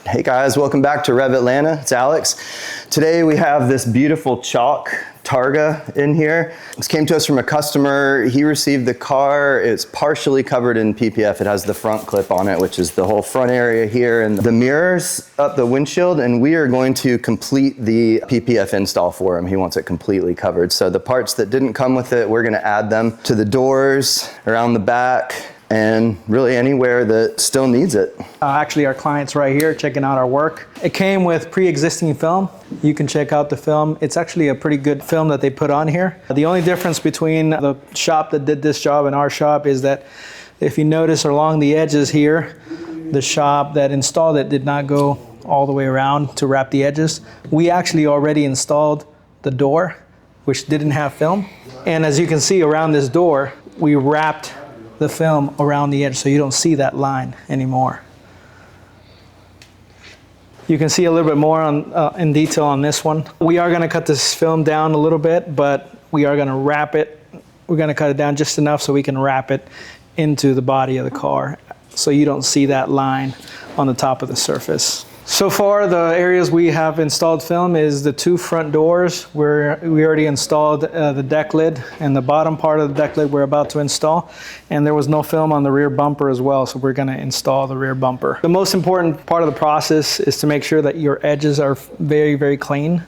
Hey guys, welcome back to REV Atlanta. It's Alex. Today we have this beautiful chalk Targa in here. This came to us from a customer. He received the car. It's partially covered in PPF. It has the front clip on it, which is the whole front area here and the mirrors up the windshield, and we are going to complete the PPF install for him. He wants it completely covered. So the parts that didn't come with it, we're gonna add them to the doors, around the back, and really anywhere that still needs it. Actually, our client's right here checking out our work. It came with pre-existing film. You can check out the film. It's actually a pretty good film that they put on here. The only difference between the shop that did this job and our shop is that if you notice along the edges here, the shop that installed it did not go all the way around to wrap the edges. We actually already installed the door, which didn't have film. And as you can see around this door, we wrapped the film around the edge so you don't see that line anymore. You can see a little bit more in detail on this one. We are going to cut this film down a little bit, but we are going to wrap it. We're going to cut it down just enough so we can wrap it into the body of the car so you don't see that line on the top of the surface. So far, the areas we have installed film is the two front doors where we already installed the deck lid, and the bottom part of the deck lid we're about to install. And there was no film on the rear bumper as well, so we're going to install the rear bumper. The most important part of the process is to make sure that your edges are very, very clean.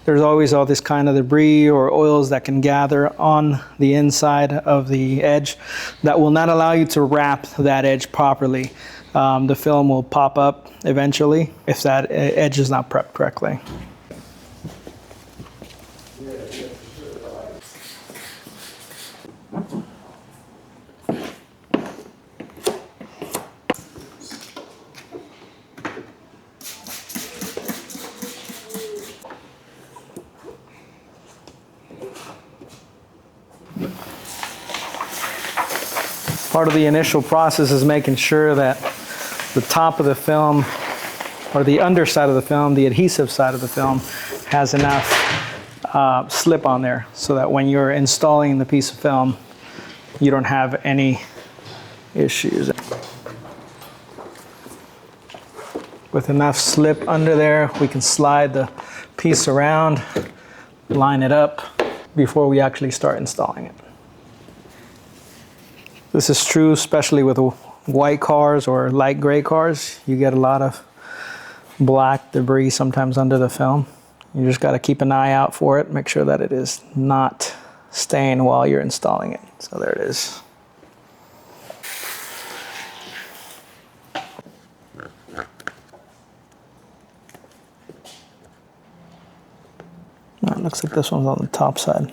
There's always all this kind of debris or oils that can gather on the inside of the edge that will not allow you to wrap that edge properly. The film will pop up eventually if that edge is not prepped correctly. Part of the initial process is making sure that the top of the film, or the underside of the film, the adhesive side of the film, has enough slip on there so that when you're installing the piece of film, you don't have any issues. With enough slip under there, we can slide the piece around, line it up before we actually start installing it. This is true especially with white cars or light gray cars. You get a lot of black debris sometimes under the film. You just got to keep an eye out for it, make sure that it is not staying while you're installing it. So there it is. It looks like this one's on the top side.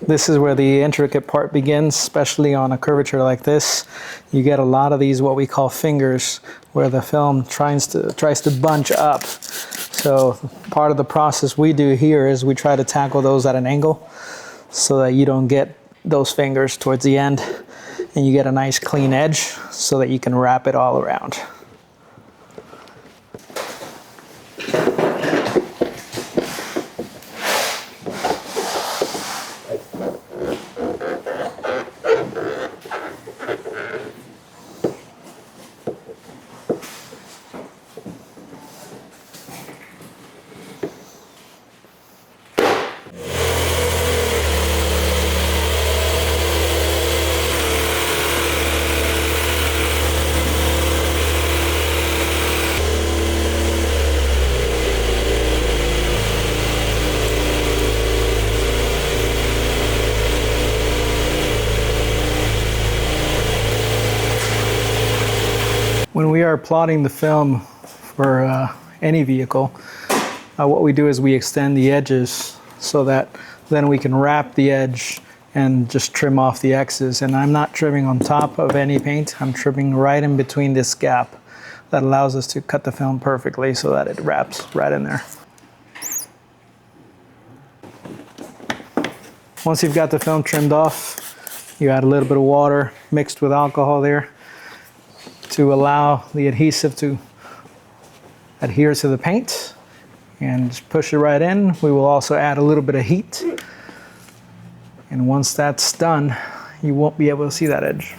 This is where the intricate part begins, especially on a curvature like this. You get a lot of these what we call fingers, where the film tries to bunch up. So part of the process we do here is we try to tackle those at an angle so that you don't get those fingers towards the end, and you get a nice clean edge so that you can wrap it all around. When we are plotting the film for any vehicle, what we do is we extend the edges so that then we can wrap the edge and just trim off the X's. And I'm not trimming on top of any paint, I'm trimming right in between this gap. That allows us to cut the film perfectly so that it wraps right in there. Once you've got the film trimmed off, you add a little bit of water mixed with alcohol there to allow the adhesive to adhere to the paint, and just push it right in. We will also add a little bit of heat. And once that's done, you won't be able to see that edge.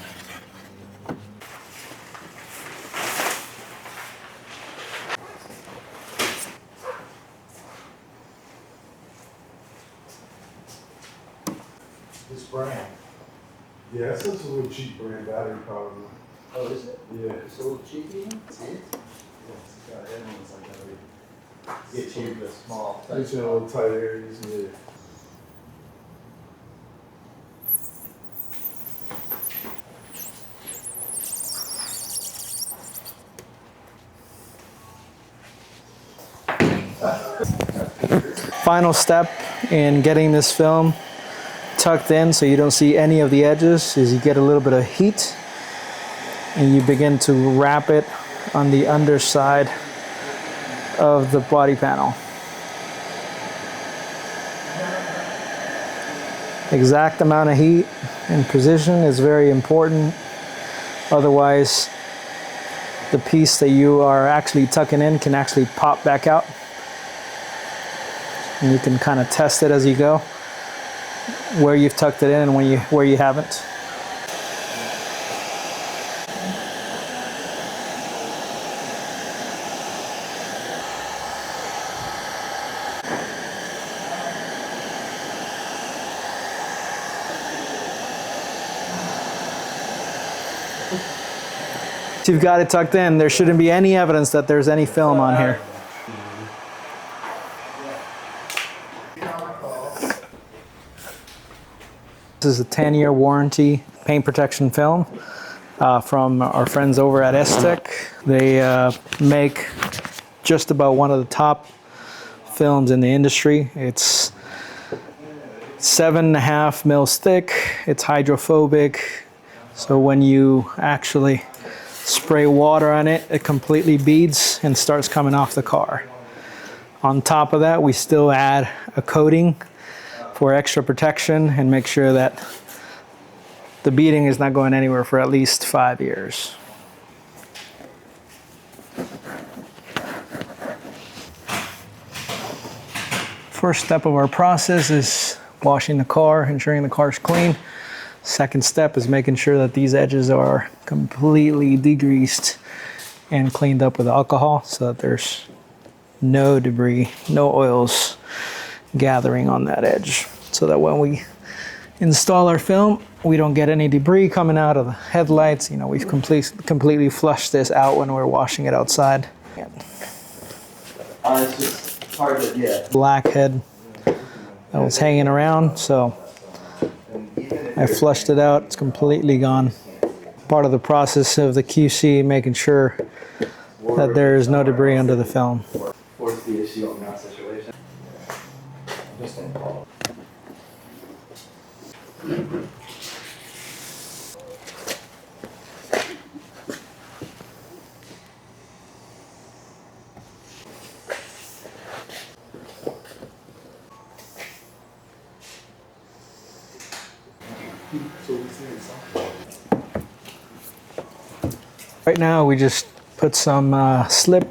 This brand. Yeah, it's such a little cheap brand battery probably. Oh, is it? Yeah. It's a little cheapy. See it? Yeah, it's got everyone's like that. Get you the small. It's in a little tight areas, yeah. Final step in getting this film tucked in so you don't see any of the edges is you get a little bit of heat and you begin to wrap it on the underside of the body panel. Exact amount of heat and precision is very important. Otherwise, the piece that you are actually tucking in can actually pop back out. And you can kind of test it as you go, where you've tucked it in and where you haven't. If you've got it tucked in, there shouldn't be any evidence that there's any film on here. This is a 10-year warranty paint protection film from our friends over at S-Tech. They make just about one of the top films in the industry. It's 7.5 mils thick. It's hydrophobic. So when you actually spray water on it, it completely beads and starts coming off the car. On top of that, we still add a coating for extra protection and make sure that the beading is not going anywhere for at least 5 years. First step of our process is washing the car, ensuring the car's clean. Second step is making sure that these edges are completely degreased and cleaned up with alcohol so that there's no debris, no oils gathering on that edge, so that when we install our film, we don't get any debris coming out of the headlights. You know, we've completely flushed this out when we're washing it outside. It's just hard to get. Black head that was hanging around, so I flushed it out. It's completely gone. Part of the process of the QC, making sure that there is no debris under the film. What's the issue in that situation? Just don't call. Right now we just put some slip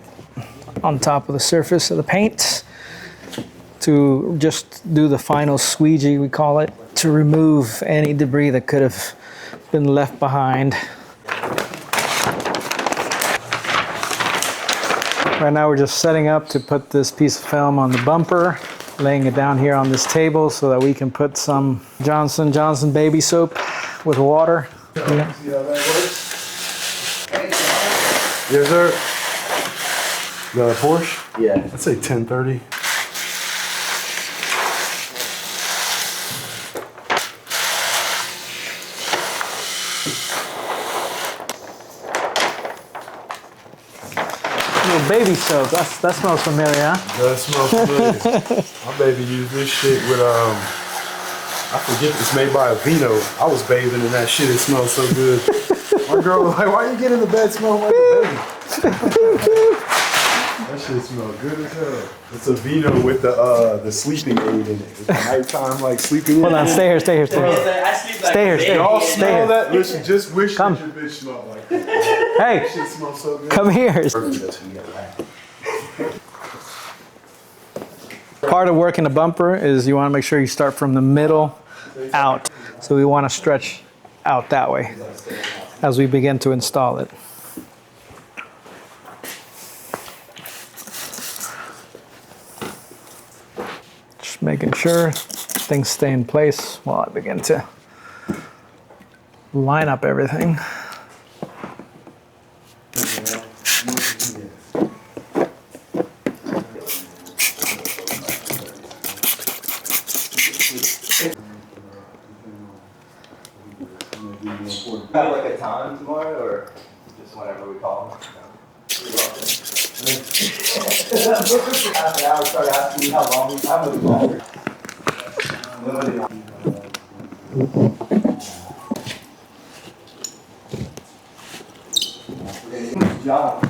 on top of the surface of the paint to just do the final squeegee, we call it, to remove any debris that could have been left behind. Right now we're just setting up to put this piece of film on the bumper, laying it down here on this table so that we can put some Johnson & Johnson baby soap with water. See how that works? Yes, sir. You got a Porsche? Yeah. I'd say 1030. Little baby soap. That smells familiar, huh? That smells familiar. My baby used this shit with I forget, it's made by a Vino. I was bathing in that shit. It smells so good. My girl was like, "Why you get in the bed smelling like a baby?" That shit smells good as hell. It's a Vino with the sleeping aid in it. It's a nighttime like sleeping. Hold on, stay here. Stay here. Y'all smell that? Listen, just wish that your bitch smelled like that. Hey, That shit smells so good. come here. Part of working the bumper is you want to make sure you start from the middle out. So we want to stretch out that way as we begin to install it. Just making sure things stay in place while I begin to line up everything. Have like a time tomorrow, or just whenever we call them? After hours, start asking me how long we have with the job.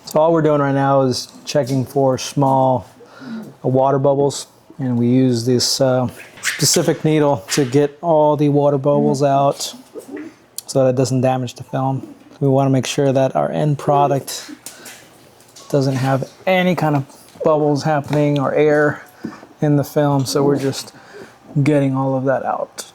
So all we're doing right now is checking for small water bubbles, and we use this specific needle to get all the water bubbles out so that it doesn't damage the film. We want to make sure that our end product doesn't have any kind of bubbles happening or air in the film, so we're just getting all of that out.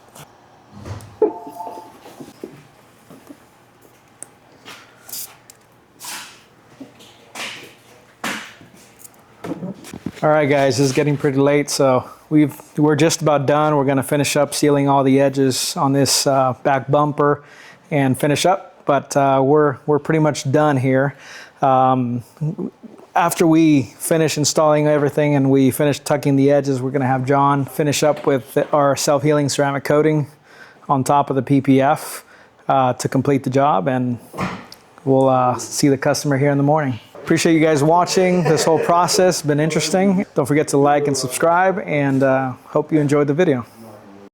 All right, guys, this is getting pretty late, so we're just about done. We're going to finish up sealing all the edges on this back bumper and finish up, but we're pretty much done here. After we finish installing everything and we finish tucking the edges, we're going to have John finish up with our self-healing ceramic coating on top of the PPF to complete the job, and we'll see the customer here in the morning. Appreciate you guys watching this whole process. Been interesting. Don't forget to like and subscribe, and hope you enjoyed the video.